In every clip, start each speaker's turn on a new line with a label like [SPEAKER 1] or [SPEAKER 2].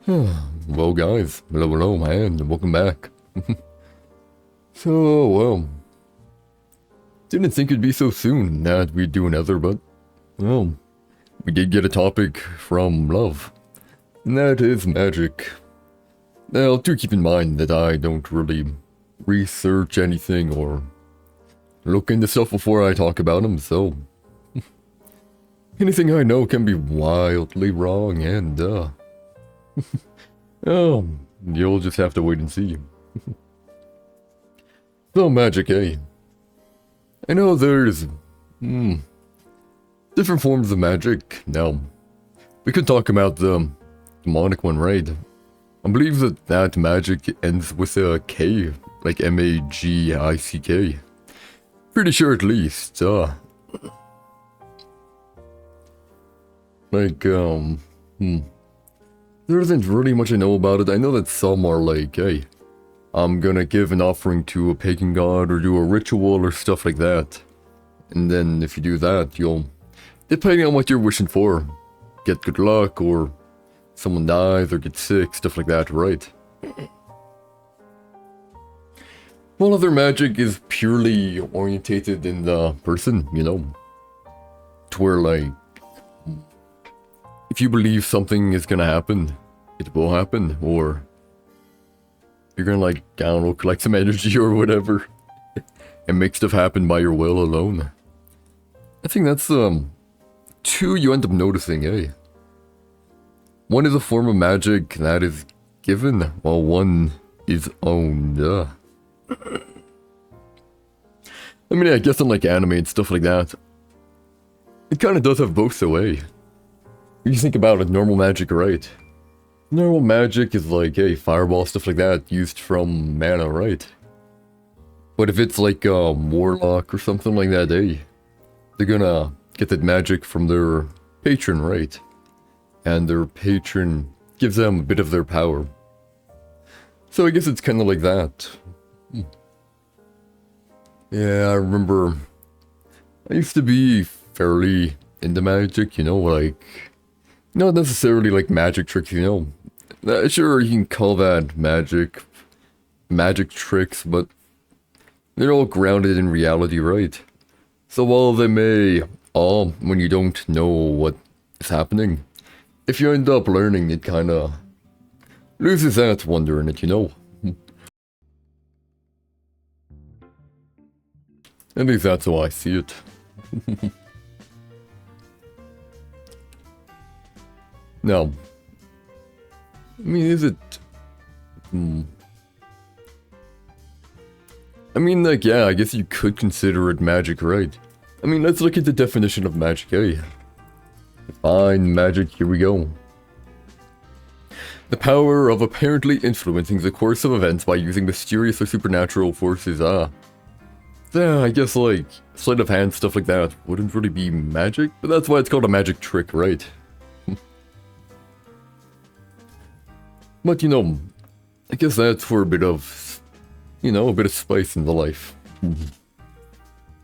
[SPEAKER 1] Well, guys, hello, and welcome back. So, well, didn't think it'd be so soon that we'd do another, but, well, we did get a topic from love, and that is magic. Now, do keep in mind that I don't really research anything or look into stuff before I talk about them, so anything I know can be wildly wrong, and, oh, you'll just have to wait and see. So, magic, eh? I know there's, different forms of magic. Now, we could talk about the demonic one, right? I believe that magic ends with a K, like M-A-G-I-C-K. Pretty sure at least, like, there isn't really much I know about it. I know that some are like, hey, I'm gonna give an offering to a pagan god or do a ritual or stuff like that. And then if you do that, you'll, depending on what you're wishing for, get good luck or someone dies or gets sick, stuff like that, right? While other magic is purely orientated in the person, you know, to where like, if you believe something is gonna happen, it will happen, or you're gonna like, I don't know, collect some energy or whatever, and make stuff happen by your will alone. I think that's, two you end up noticing, eh? One is a form of magic that is given, while one is owned. I mean, I guess in like anime and stuff like that, it kind of does have both the way. If you think about it, normal magic, right? Normal magic is like, hey, fireball, stuff like that, used from mana, right? But if it's like a warlock or something like that, hey, they're gonna get that magic from their patron, right? And their patron gives them a bit of their power. So I guess it's kind of like that. Yeah, I remember I used to be fairly into magic, you know, like, not necessarily like magic tricks, you know. Sure, you can call that magic tricks, but they're all grounded in reality, right? So while they may, when you don't know what is happening, if you end up learning, it kinda loses that wonder in it, you know? At least that's how I see it. Now, I mean, is it... I mean, like, yeah, I guess you could consider it magic, right? I mean, let's look at the definition of magic, eh? Define magic, here we go. The power of apparently influencing the course of events by using mysterious or supernatural forces, yeah, I guess, like, sleight of hand, stuff like that wouldn't really be magic, but that's why it's called a magic trick, right? But, you know, I guess that's for a bit of, you know, a bit of spice in the life.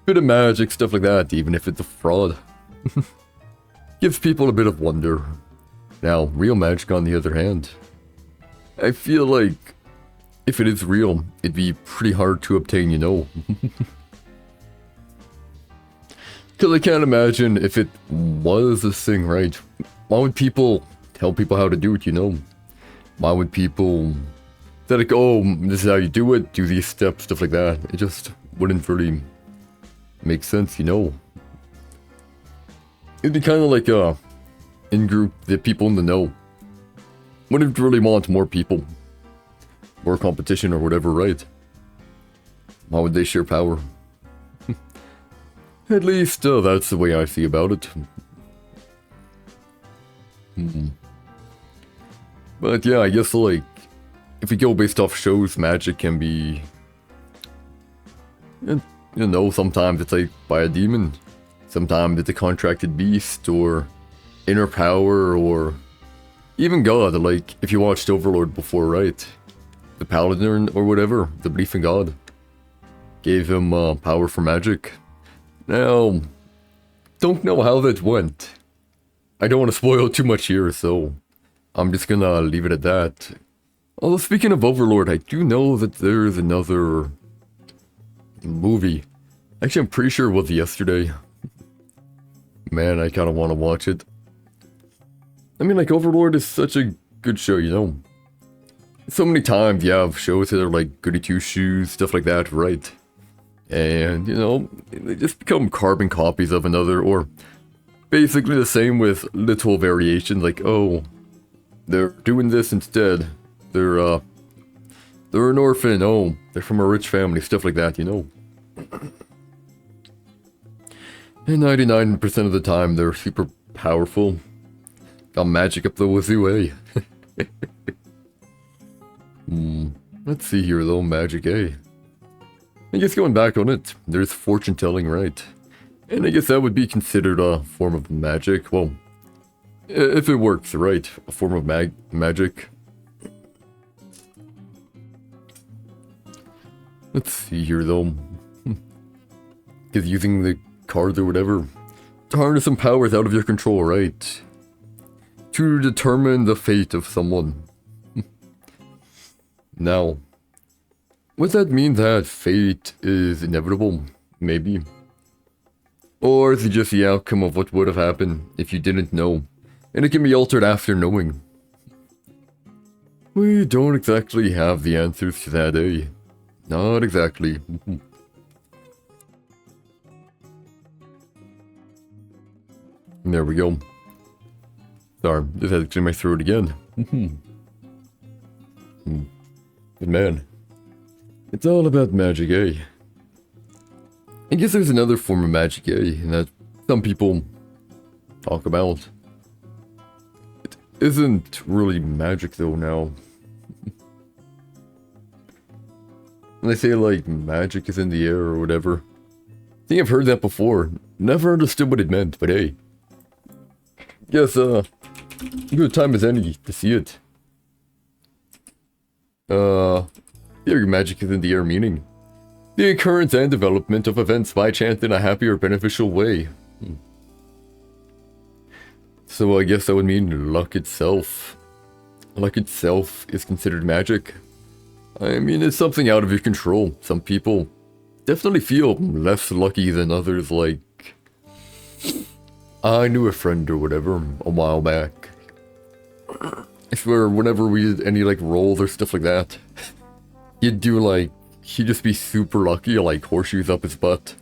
[SPEAKER 1] Bit of magic, stuff like that, even if it's a fraud. Gives people a bit of wonder. Now, real magic, on the other hand, I feel like if it is real, it'd be pretty hard to obtain, you know. Because I can't imagine if it was a thing, right? Why would people tell people how to do it, you know? Why would people say like, oh, this is how you do it, do these steps, stuff like that? It just wouldn't really make sense, you know? It'd be kind of like in-group, the people in the know wouldn't really want more people, more competition or whatever, right? Why would they share power? At least, that's the way I see about it. But yeah, I guess, like, if we go based off shows, magic can be, you know, sometimes it's like by a demon, sometimes it's a contracted beast, or inner power, or even God. Like, if you watched Overlord before, right? The paladin or whatever, the belief in God, gave him power for magic. Now, don't know how that went. I don't want to spoil too much here, so I'm just gonna leave it at that. Although speaking of Overlord, I do know that there's another movie. Actually, I'm pretty sure it was yesterday. Man, I kind of want to watch it. I mean, like, Overlord is such a good show, you know? So many times you have shows that are like goody two-shoes, stuff like that, right? And, you know, they just become carbon copies of another, or basically the same with little variations, like, oh, they're doing this instead. They're an orphan, oh, they're from a rich family, stuff like that, you know? And 99% of the time, they're super powerful. Got magic up the wazoo, eh? Let's see here, though, magic, eh? I guess going back on it, there's fortune telling, right? And I guess that would be considered a form of magic. Well, if it works, right? A form of magic. Let's see here, though. Because using the cards or whatever to harness some powers out of your control, right? To determine the fate of someone. Now, would that mean that fate is inevitable? Maybe. Or is it just the outcome of what would have happened if you didn't know, and it can be altered after knowing? We don't exactly have the answers to that, eh? Not exactly. There we go. Sorry, just had to clear my throat again. But man, it's all about magic, eh? I guess there's another form of magic, eh? And that some people talk about. It isn't really magic though now. When they say like magic is in the air or whatever. I think I've heard that before. Never understood what it meant, but hey. Yes, good time as any to see it. Your magic is in the air, meaning the occurrence and development of events by chance in a happy or beneficial way. So I guess that would mean luck itself. Luck itself is considered magic. I mean, it's something out of your control. Some people definitely feel less lucky than others, like... I knew a friend or whatever a while back. I swear, whenever we did any like rolls or stuff like that, he'd do like, he'd just be super lucky, like horseshoes up his butt.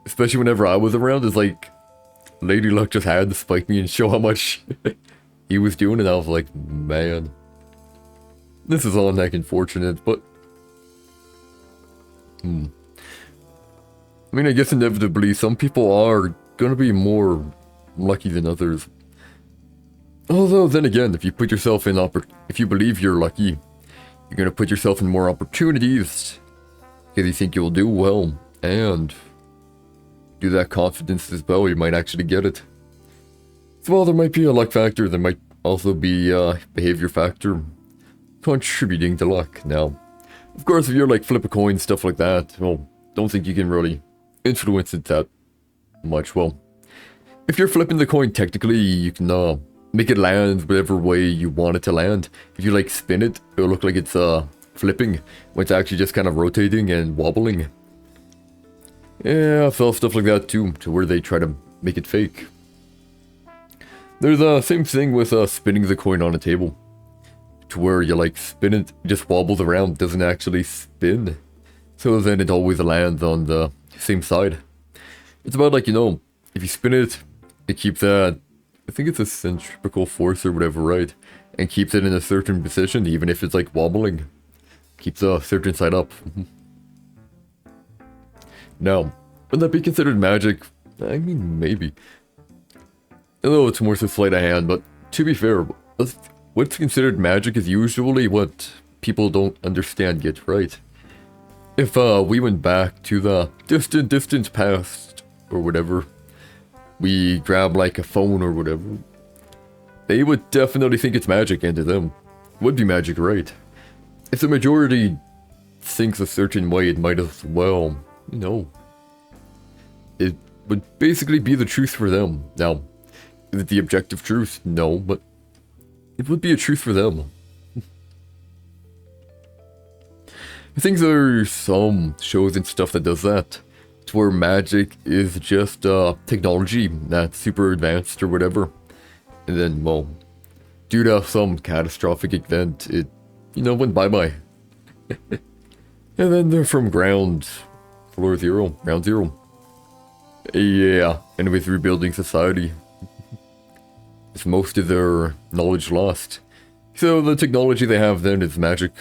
[SPEAKER 1] Especially whenever I was around, it's like, Lady Luck just had to spike me and show how much he was doing, and I was like, man. This is all heck unfortunate, but... I mean, I guess inevitably, some people are gonna be more lucky than others. Although, then again, if you put yourself in if you believe you're lucky, you're gonna put yourself in more opportunities because you think you'll do well, and do that confidence as well, you might actually get it. So while there might be a luck factor, there might also be a behavior factor contributing to luck. Now, of course, if you're like flip a coin, stuff like that, well, don't think you can really influence it that much. Well, if you're flipping the coin, technically, you can make it land whatever way you want it to land. If you like spin it, it'll look like it's flipping, when it's actually just kind of rotating and wobbling. Yeah, I saw stuff like that too, to where they try to make it fake. There's the same thing with spinning the coin on a table, to where you like spin it, it just wobbles around, doesn't actually spin. So then it always lands on the same side. It's about like, you know, if you spin it, it keeps that, I think it's a centripetal force or whatever, right? And keeps it in a certain position, even if it's like wobbling. Keeps a certain side up. Now, would that be considered magic? I mean, maybe. Although it's more so sleight of hand, but to be fair, what's considered magic is usually what people don't understand yet, right? If we went back to the distant past, or whatever, we grab like a phone or whatever, they would definitely think it's magic, and to them, would be magic, right? If the majority thinks a certain way, it might as well, you know, it would basically be the truth for them. Now, is it the objective truth? No, but it would be a truth for them. I think there's some shows and stuff that does that. To where magic is just technology that's super advanced or whatever. And then, well, due to some catastrophic event, it, you know, went bye-bye. And then they're from ground zero. Yeah, and with rebuilding society. With most of their knowledge lost. So the technology they have then is magic.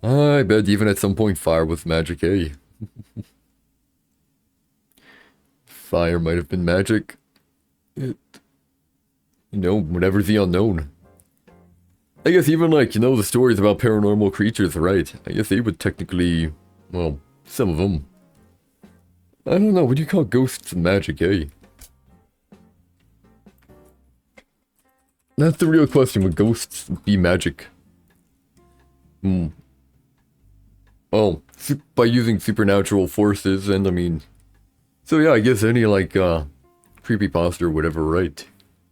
[SPEAKER 1] I bet even at some point fire was magic, eh? Fire might have been magic. You know, whatever the unknown. I guess even like, you know, the stories about paranormal creatures, right? I guess they would technically, well, some of them. I don't know, what do you call ghosts magic, eh? That's the real question, would ghosts be magic? Well, by using supernatural forces, and I mean... So yeah, I guess any like, creepypasta or whatever, right?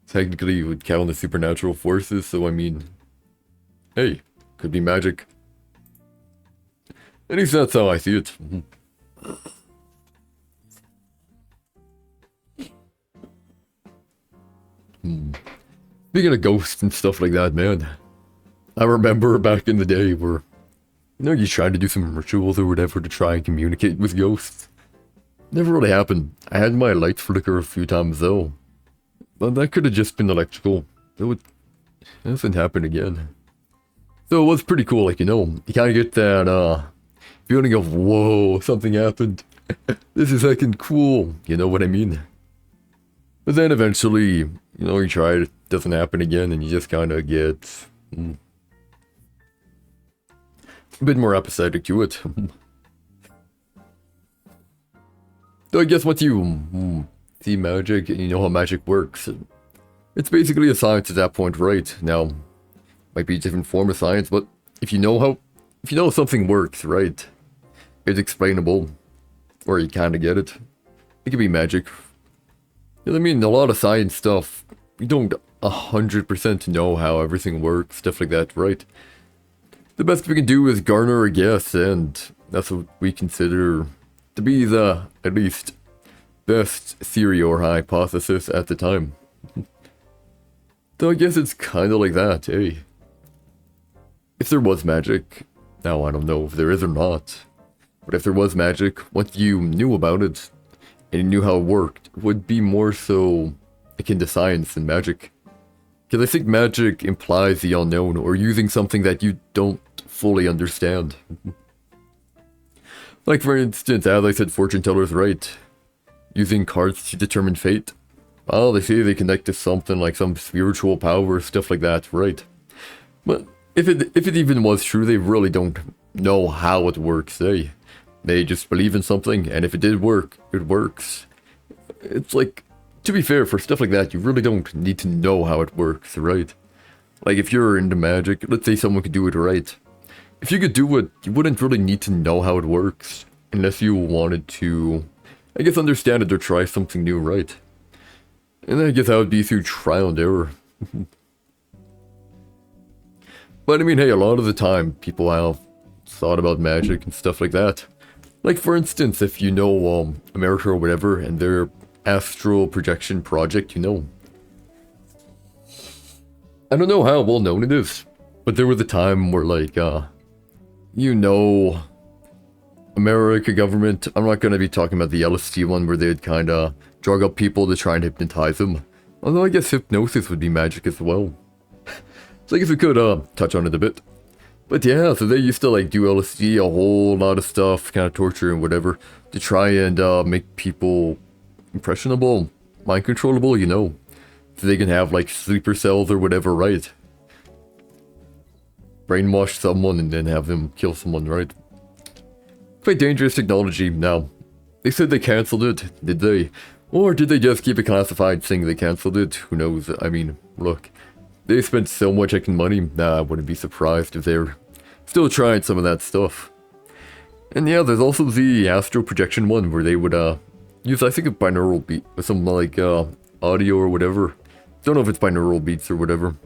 [SPEAKER 1] Technically would count as supernatural forces, so I mean... Hey, could be magic. At least that's how I see it. Speaking of ghosts and stuff like that, man. I remember back in the day where, you know, you tried to do some rituals or whatever to try and communicate with ghosts. Never really happened. I had my light flicker a few times though. But that could have just been electrical. It hasn't happened again. So it was pretty cool, like, you know, you kind of get that, feeling of, whoa, something happened. This is fucking cool, you know what I mean? But then eventually, you know, you try it, doesn't happen again, and you just kind of get a bit more apathetic to it. So I guess once you see magic, and you know how magic works, it's basically a science at that point, right? Now, might be a different form of science, but if you know something works, right? It's explainable, or you kind of get it. It could be magic. I mean, a lot of science stuff, we don't 100% know how everything works, stuff like that, right? The best we can do is garner a guess, and that's what we consider to be the, at least, best theory or hypothesis at the time. So I guess it's kind of like that, eh? If there was magic, now I don't know if there is or not, but if there was magic, once you knew about it, and you knew how it worked, it would be more so akin to science than magic. Because I think magic implies the unknown, or using something that you don't fully understand. Like for instance, as I said, fortune tellers, right? Using cards to determine fate. Well, they say they connect to something like some spiritual power, stuff like that, right? But if it even was true, they really don't know how it works, They just believe in something, and if it did work, it works. It's like, to be fair, for stuff like that, you really don't need to know how it works, right? Like, if you're into magic, let's say someone could do it right. If you could do it, you wouldn't really need to know how it works, unless you wanted to, I guess, understand it or try something new, right? And I guess that would be through trial and error. But I mean, hey, a lot of the time, people have thought about magic and stuff like that. Like, for instance, if you know, America or whatever, and their astral projection project, you know. I don't know how well known it is, but there was a time where, like, you know, America government, I'm not going to be talking about the LSD one where they'd kind of drug up people to try and hypnotize them. Although I guess hypnosis would be magic as well. So I guess we could, touch on it a bit. But yeah, so they used to like do LSD, a whole lot of stuff, kind of torture and whatever, to try and make people impressionable, mind controllable, you know. So they can have like sleeper cells or whatever, right? Brainwash someone and then have them kill someone, right? Quite dangerous technology. Now, they said they cancelled it, did they? Or did they just keep it classified saying they cancelled it? Who knows? I mean, look. They spent so much fucking money, I wouldn't be surprised if they're still trying some of that stuff. And yeah, there's also the astral projection one where they would use, I think, a binaural beat with some like audio or whatever Don't know if it's binaural beats or whatever.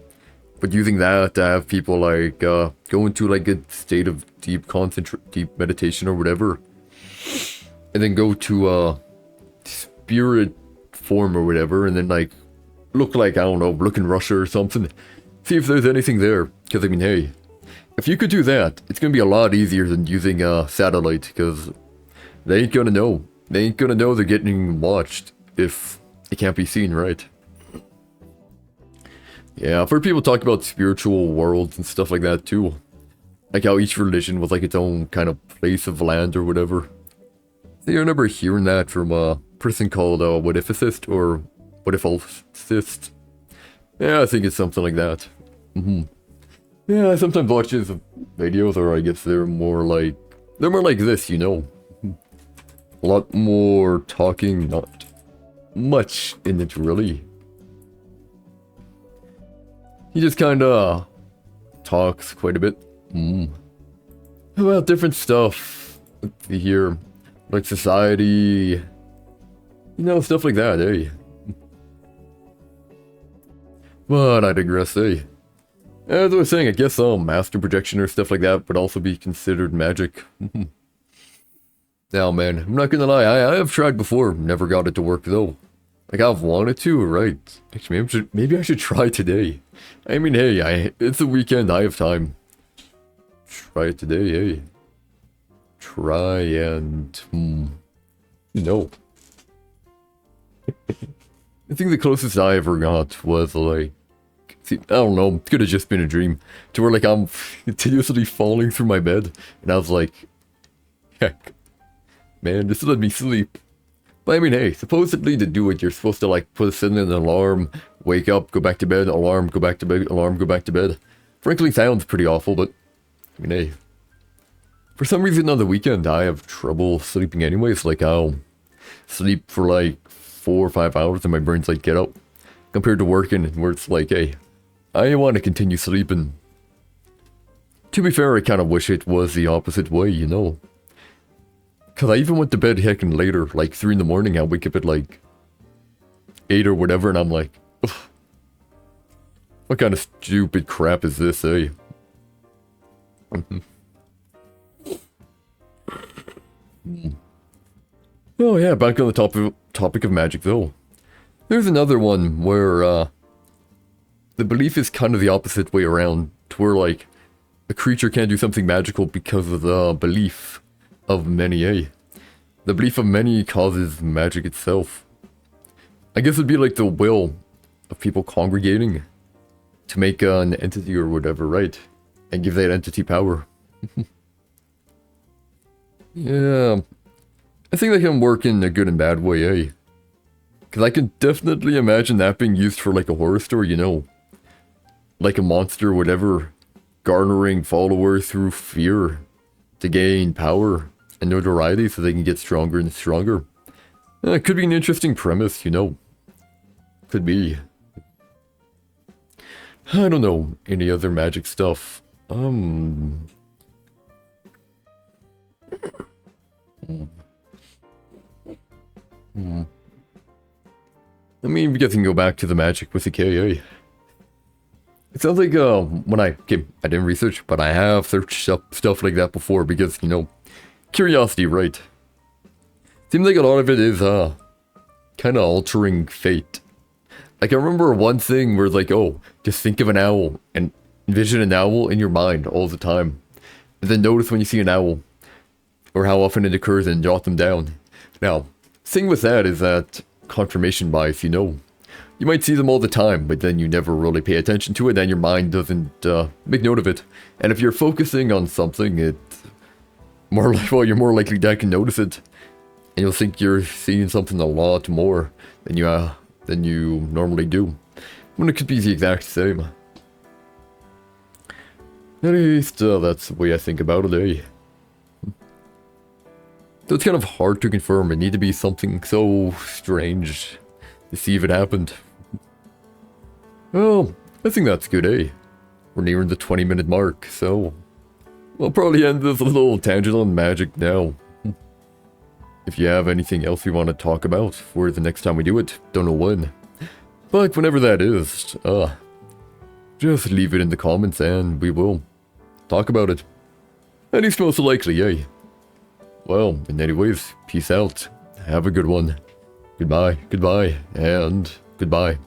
[SPEAKER 1] But using that to have people like go into like a state of deep meditation or whatever. And then go to spirit form or whatever, and then like look like, I don't know, look in Russia or something. See if there's anything there. Because I mean, hey, if you could do that, it's gonna be a lot easier than using a satellite, because they ain't gonna know. They ain't gonna know they're getting watched if it can't be seen, right? Yeah, I've heard people talk about spiritual worlds and stuff like that too. Like how each religion was like its own kind of place of land or whatever. I remember hearing that from a person called Whatificist or Whatifalcist. Yeah, I think it's something like that. Yeah, I sometimes watch his videos, or I guess they're more like this, you know. A lot more talking, not much in it really. He just kinda talks quite a bit. About different stuff. Let's see here. Like society. You know, stuff like that, eh? But I digress, eh? As I was saying, I guess master projection or stuff like that would also be considered magic. Now, man, I'm not gonna lie, I have tried before, never got it to work though. Like, I've wanted to, right? Actually, maybe I should try today. I mean, hey, it's a weekend, I have time. Try it today, eh? Try and... No. I think the closest I ever got was, like... See, I don't know, it could have just been a dream. To where, like, I'm continuously falling through my bed. And I was like... Heck. Man, this let me sleep. But I mean, hey, supposedly to do it, you're supposed to, like, set in an alarm, wake up, go back to bed, alarm, go back to bed, alarm, go back to bed. Frankly, sounds pretty awful, but... I mean, hey... For some reason on the weekend, I have trouble sleeping anyways. Like, I'll sleep for, like, 4 or 5 hours and my brain's like, get up. Compared to working, where it's like, hey, I want to continue sleeping. To be fair, I kind of wish it was the opposite way, you know. Because I even went to bed heckin' later, like 3 in the morning. I wake up at like 8 or whatever, and I'm like, ugh, what kind of stupid crap is this, eh? Oh yeah, back on the topic of magic though. There's another one where the belief is kind of the opposite way around, to where like a creature can't do something magical because of the belief of many, eh? The belief of many causes magic itself. I guess it'd be like the will of people congregating to make an entity or whatever, right? And give that entity power. Yeah, I think that can work in a good and bad way, eh? Because I can definitely imagine that being used for like a horror story, you know? Like a monster or whatever, garnering followers through fear to gain power and notoriety so they can get stronger and stronger. It could be an interesting premise, you know? Could be. I don't know, any other magic stuff. I mean, we can go back to the magic with the KA. It sounds like, when I didn't research, but I have searched up stuff like that before because, you know, curiosity, right? Seems like a lot of it is, kind of altering fate. Like, I remember one thing where it's like, oh, just think of an owl and envision an owl in your mind all the time. And then notice when you see an owl, or how often it occurs, and jot them down. Now, thing with that is that confirmation bias, you know. You might see them all the time, but then you never really pay attention to it, and your mind doesn't make note of it. And if you're focusing on something, it's more like, well, you're more likely that can notice it. And you'll think you're seeing something a lot more than you normally do. When it could be the exact same. At least, that's the way I think about it, eh? So it's kind of hard to confirm. It need to be something so strange to see if it happened. Well, I think that's good, eh? We're nearing the 20-minute mark, so we'll probably end this little tangent on magic now. If you have anything else you want to talk about for the next time we do it, don't know when. But whenever that is, just leave it in the comments and we will talk about it. At least most likely, eh? Well, in any ways, peace out. Have a good one. Goodbye, goodbye, and goodbye.